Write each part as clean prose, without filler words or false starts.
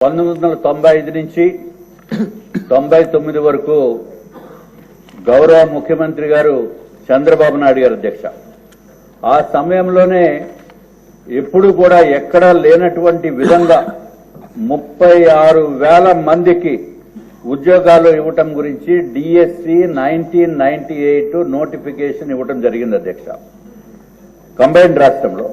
1995 నుంచి 99 వరకు గౌరవ ముఖ్యమంత్రి గారు చంద్రబాబు నాయుడు గారు అధ్యక్ష. ఆ సమయంలోనే ఎప్పుడు కూడా ఎక్కడా లేనటువంటి విధంగా 36,000 మందికి ఉద్యోగాలు ఇవ్వటం గురించి డిఎస్సి 1998 నోటిఫికేషన్ ఇవ్వటం జరిగింది అధ్యక్ష కంబైన్డ్ రాష్ట్రంలో.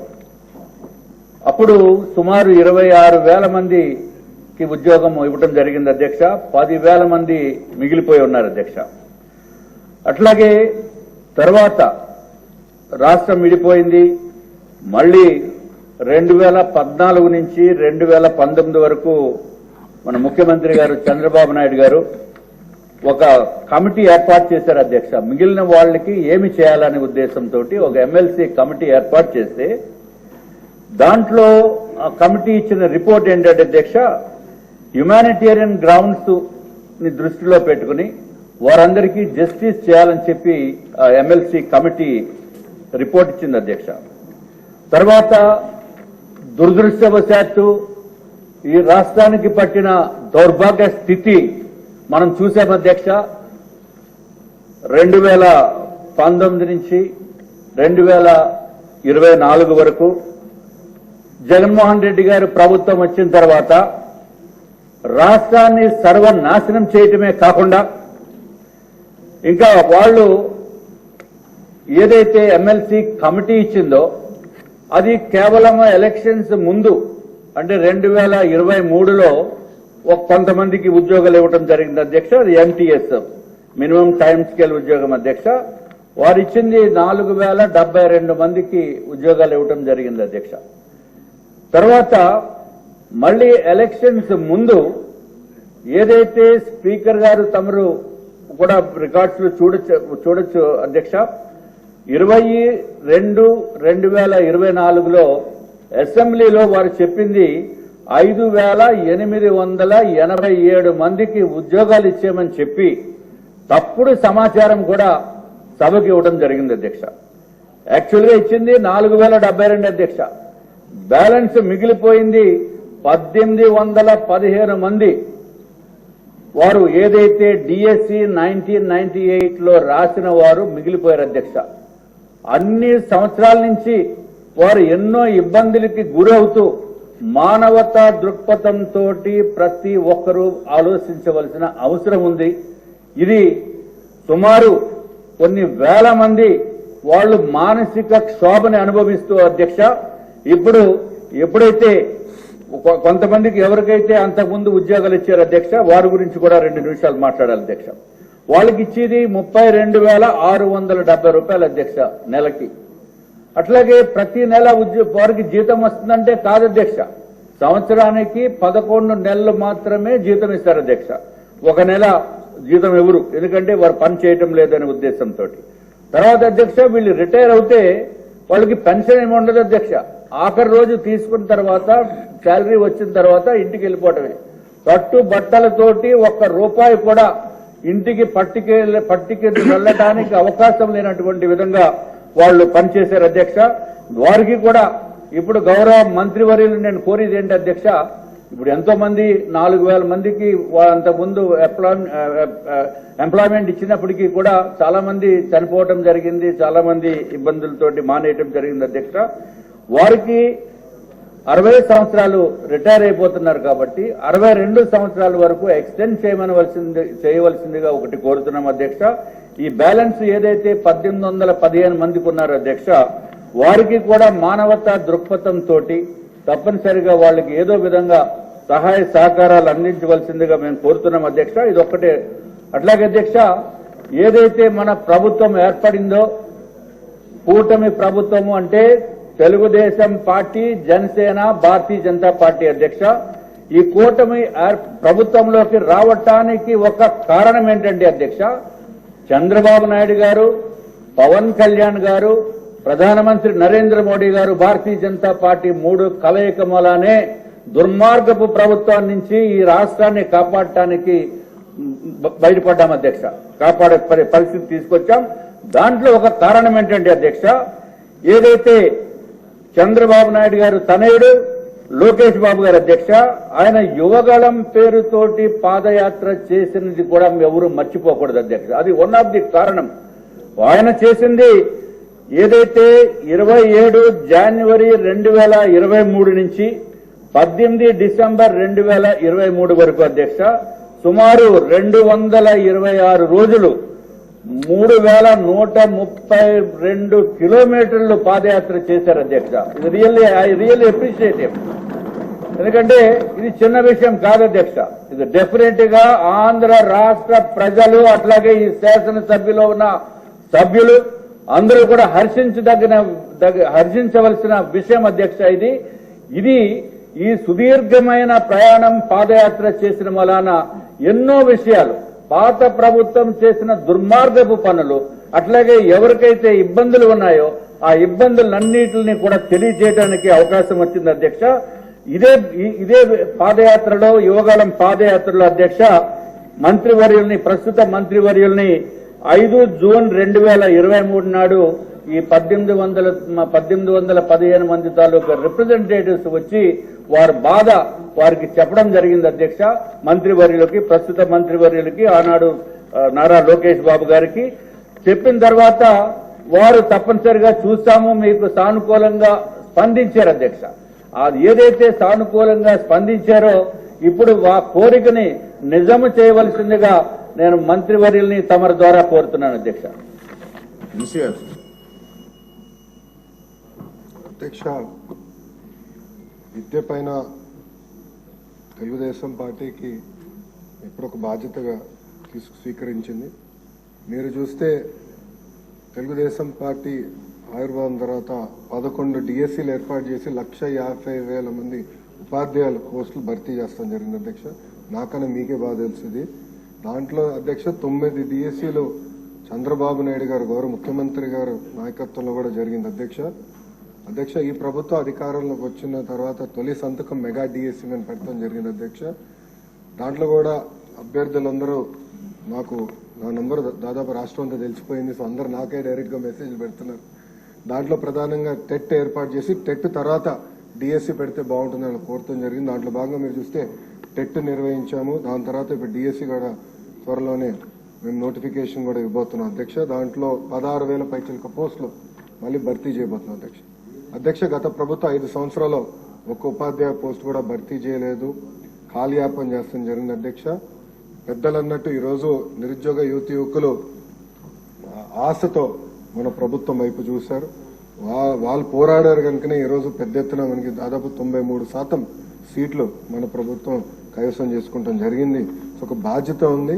అప్పుడు సుమారు 26,000 మందికి ఉద్యోగం ఇవ్వటం జరిగింది అధ్యక్ష. 10,000 మంది మిగిలిపోయి ఉన్నారు అధ్యక్ష. అట్లాగే తర్వాత రాష్ట్రం విడిపోయింది. మళ్లీ 2014 నుంచి 2019 వరకు మన ముఖ్యమంత్రి గారు చంద్రబాబు నాయుడు గారు ఒక కమిటీ ఏర్పాటు చేశారు అధ్యక్ష. మిగిలిన వాళ్ళకి ఏమి చేయాలనే ఉద్దేశంతో ఒక ఎమ్మెల్సీ కమిటీ ఏర్పాటు చేస్తే దాంట్లో ఆ కమిటీ ఇచ్చిన రిపోర్ట్ ఏంటంటే అధ్యక్ష, హ్యుమానిటేరియన్ గ్రౌండ్స్ ని దృష్టిలో పెట్టుకుని వారందరికీ జస్టిస్ చేయాలని చెప్పి ఎమ్మెల్సీ కమిటీ రిపోర్ట్ ఇచ్చింది అధ్యక్ష. తర్వాత దురదృష్టవశాత్తు ఈ రాష్ట్రానికి పట్టిన దౌర్భాగ్య స్థితి మనం చూసాం అధ్యక్ష. 2019 నుంచి 2024 వరకు జగన్మోహన్ రెడ్డి గారు ప్రభుత్వం వచ్చిన తర్వాత రాష్ట్రాన్ని సర్వనాశనం చేయటమే కాకుండా ఇంకా వాళ్ళు ఏదైతే ఎమ్మెల్సీ కమిటీ ఇచ్చిందో అది కేవలం ఎలక్షన్స్ ముందు అంటే 2023లో కొంతమందికి ఉద్యోగాలు ఇవ్వడం జరిగింది అధ్యక్ష. అది ఎంటీఎస్ మినిమం టైం స్కేల్ ఉద్యోగం అధ్యక్ష. వారు ఇచ్చింది 4,072 మందికి ఉద్యోగాలు ఇవ్వడం జరిగింది అధ్యక్ష. తర్వాత మళ్లీ ఎలక్షన్స్ ముందు ఏదైతే స్పీకర్ గారు తమరు కూడా రికార్డ్స్ లో చూడొచ్చు అధ్యక్ష, 20/2/2024లో అసెంబ్లీలో వారు చెప్పింది 5,887 మందికి ఉద్యోగాలు ఇచ్చామని చెప్పి తప్పుడు సమాచారం కూడా సభకు ఇవ్వడం జరిగింది అధ్యక్ష. యాక్చువల్గా ఇచ్చింది 4,072 అధ్యక్ష. బ్యాలెన్స్ మిగిలిపోయింది 1,815 మంది. వారు ఏదైతే డిఎస్సి 1998లో రాసిన వారు మిగిలిపోయారు అధ్యక్ష. అన్ని సంవత్సరాల నుంచి వారు ఎన్నో ఇబ్బందులకి గురవుతూ మానవతా దృక్పథంతో ప్రతి ఒక్కరూ ఆలోచించవలసిన అవసరం ఉంది. ఇది సుమారు కొన్ని వేల మంది వాళ్ళు మానసిక క్షోభని అనుభవిస్తూ అధ్యక్ష. ఇప్పుడు ఎప్పుడైతే కొంతమందికి ఎవరికైతే అంతకుముందు ఉద్యోగాలు ఇచ్చారు అధ్యక్ష, వారి గురించి కూడా 2 నిమిషాలు మాట్లాడాలి అధ్యక్ష. వాళ్ళకి ఇచ్చేది 32,670 రూపాయలు అధ్యక్ష నెలకి. అట్లాగే ప్రతి నెల వారికి జీతం వస్తుందంటే కాదు అధ్యక్ష, సంవత్సరానికి 11 నెలలు మాత్రమే జీతం ఇస్తారు అధ్యక్ష. ఒక నెల జీతం ఎవరు, ఎందుకంటే వారు పని చేయటం లేదనే ఉద్దేశంతో. తర్వాత అధ్యక్ష వీళ్ళు రిటైర్ అవుతే వాళ్ళకి పెన్షన్ ఏమి ఉండదు అధ్యక్ష. ఆఖరి రోజు తీసుకున్న తర్వాత శాలరీ వచ్చిన తర్వాత ఇంటికి వెళ్ళిపోవటమే. కట్టు బట్టలతోటి ₹1 కూడా ఇంటికి పట్టుకెళ్ళి వెళ్ళడానికి అవకాశం లేనటువంటి విధంగా వాళ్ళు పనిచేశారు అధ్యక్ష. వారికి కూడా ఇప్పుడు గౌరవ మంత్రివర్యులు నేను కోరేది ఏంటి అధ్యక్ష, ఇప్పుడు ఎంతో మంది 4,000 మందికి అంతకుముందు ఎంప్లాయ్మెంట్ ఇచ్చినప్పటికీ కూడా చాలా మంది చనిపోవటం జరిగింది, చాలా మంది ఇబ్బందులతోటి మానేయటం జరిగింది అధ్యక్ష. వారికి 60 సంవత్సరాలు రిటైర్ అయిపోతున్నారు కాబట్టి 62 సంవత్సరాల వరకు ఎక్స్టెండ్ చేయవలసిందిగా ఒకటి కోరుతున్నాం అధ్యక్ష. ఈ బ్యాలెన్స్ ఏదైతే 1,815 మందికి ఉన్నారో అధ్యక్ష, వారికి కూడా మానవతా దృక్పథంతో తప్పనిసరిగా వాళ్ళకి ఏదో విధంగా సహాయ సహకారాలు అందించవలసిందిగా మేము కోరుతున్నాం అధ్యక్ష. ఇది ఒక్కటే. అట్లాగే అధ్యక్ష ఏదైతే మన ప్రభుత్వం ఏర్పడిందో కూటమి ప్రభుత్వము అంటే తెలుగుదేశం పార్టీ, జనసేన, భారతీయ జనతా పార్టీ అధ్యక్ష, ఈ కూటమి ప్రభుత్వంలోకి రావటానికి ఒక కారణం ఏంటంటే అధ్యక్ష, చంద్రబాబు నాయుడు గారు, పవన్ కళ్యాణ్ గారు, ప్రధానమంత్రి నరేంద్ర మోడీ గారు, భారతీయ జనతా పార్టీ 3 కలయిక మూలానే దుర్మార్గపు ప్రభుత్వాన్ని నుంచి ఈ రాష్ట్రాన్ని కాపాడటానికి బయటపడ్డాం అధ్యక్ష. కాపాడే పరిస్థితి తీసుకొచ్చాం. దాంట్లో ఒక కారణం ఏంటంటే అధ్యక్ష, ఏదైతే చంద్రబాబు నాయుడు గారు తనయుడు లోకేష్ బాబు గారు అధ్యక్ష, ఆయన యువగళం పేరుతోటి పాదయాత్ర చేసినది కూడా ఎవరు మర్చిపోకూడదు అధ్యక్ష. అది వన్ ఆఫ్ ది కారణం. ఆయన చేసింది ఏదైతే 27 జనవరి 2023 నుంచి 18 డిసెంబర్ 2023 వరకు అధ్యక్ష, సుమారు 226 రోజులు 3132 కిలోమీటర్లు పాదయాత్ర చేశారు అధ్యక్ష. ఇది రియల్లీ అప్రిషియేట్. ఎందుకంటే ఇది చిన్న విషయం కాదు అధ్యక్ష. ఇది డెఫినెట్ గా ఆంధ్ర రాష్ట్ర ప్రజలు అట్లాగే ఈ శాసనసభ్యులో ఉన్న సభ్యులు అందరూ కూడా హర్షించవలసిన విషయం అధ్యక్ష. ఇది ఈ సుదీర్ఘమైన ప్రయాణం పాదయాత్ర చేసిన వలన ఎన్నో విషయాలు, పాత ప్రభుత్వం చేసిన దుర్మార్గపు పనులు, అట్లాగే ఎవరికైతే ఇబ్బందులు ఉన్నాయో ఆ ఇబ్బందులన్నింటినీ కూడా తెలియజేయడానికి అవకాశం వచ్చింది అధ్యక్ష. ఇదే పాదయాత్రలో, యువగళం పాదయాత్రలో అధ్యక్ష, ప్రస్తుత మంత్రివర్యుల్ని 5 జూన్ 2023 నాడు ఈ 1815 మంది తాలూకా రిప్రజెంటేటివ్స్ వచ్చి వారికి చెప్పడం జరిగింది అధ్యక్ష. ప్రస్తుత మంత్రివర్యులకి ఆనాడు నారా లోకేష్ బాబు గారికి చెప్పిన తర్వాత వారు తప్పనిసరిగా చూస్తాము, మీకు సానుకూలంగా స్పందించారు అధ్యక్ష. అది ఏదైతే సానుకూలంగా స్పందించారో ఇప్పుడు ఆ కోరికని నిజము చేయవలసిందిగా నేను మంత్రివర్యుల్ని తమరి ద్వారా కోరుతున్నాను అధ్యక్ష. అధ్యక్ష, విద్య పైన తెలుగుదేశం పార్టీకి ఇప్పుడు ఒక బాధ్యతగా స్వీకరించింది. మీరు చూస్తే తెలుగుదేశం పార్టీ ఆవిర్భావం తర్వాత 11 డిఎస్సీలు ఏర్పాటు చేసి 1,50,000 మంది ఉపాధ్యాయుల పోస్టులు భర్తీ చేస్తాం జరిగింది అధ్యక్ష. నాకన్నా మీకే బాగా తెలుసుది. దాంట్లో అధ్యక్ష 9 డిఎస్సీలు చంద్రబాబు నాయుడు గారు గౌరవ ముఖ్యమంత్రి గారు నాయకత్వంలో కూడా జరిగింది అధ్యక్ష. ఈ ప్రభుత్వం అధికారంలోకి వచ్చిన తర్వాత తొలి సంతకం మెగా డిఎస్సీ మీద పెట్టడం జరిగింది అధ్యక్ష. దాంట్లో కూడా అభ్యర్థులందరూ నాకు నా నంబర్ దాదాపు రాష్ట్రం అంతా తెలిసిపోయింది. సో అందరూ నాకే డైరెక్ట్ గా మెసేజ్లు పెడుతున్నారు. దాంట్లో ప్రధానంగా టెట్ ఏర్పాటు చేసి టెట్ తర్వాత డిఎస్సీ పెడితే బాగుంటుందని కోరటం జరిగింది. దాంట్లో భాగంగా మీరు చూస్తే టెట్ నిర్వహించాము. దాని తర్వాత ఇప్పుడు డిఎస్సీ కూడా త్వరలోనే మేము నోటిఫికేషన్ కూడా ఇవ్వబోతున్నాం అధ్యక్ష. దాంట్లో 16,000 పైచిలక పోస్టులు మళ్ళీ భర్తీ చేయబోతున్నాం అధ్యక్ష. గత ప్రభుత్వం 5 సంవత్సరాల్లో ఒక్క ఉపాధ్యాయ పోస్ట్ కూడా భర్తీ చేయలేదు, కాలయాపన చేస్తాం జరిగింది అధ్యక్ష. పెద్దలు అన్నట్టు ఈరోజు నిరుద్యోగ యువకులు ఆశతో మన ప్రభుత్వం వైపు చూశారు. వాళ్ళు పోరాడారు కనుకనే ఈరోజు పెద్ద ఎత్తున మనకి దాదాపు 93% సీట్లు మన ప్రభుత్వం కైవసం చేసుకుంటాం జరిగింది. ఒక బాధ్యత ఉంది.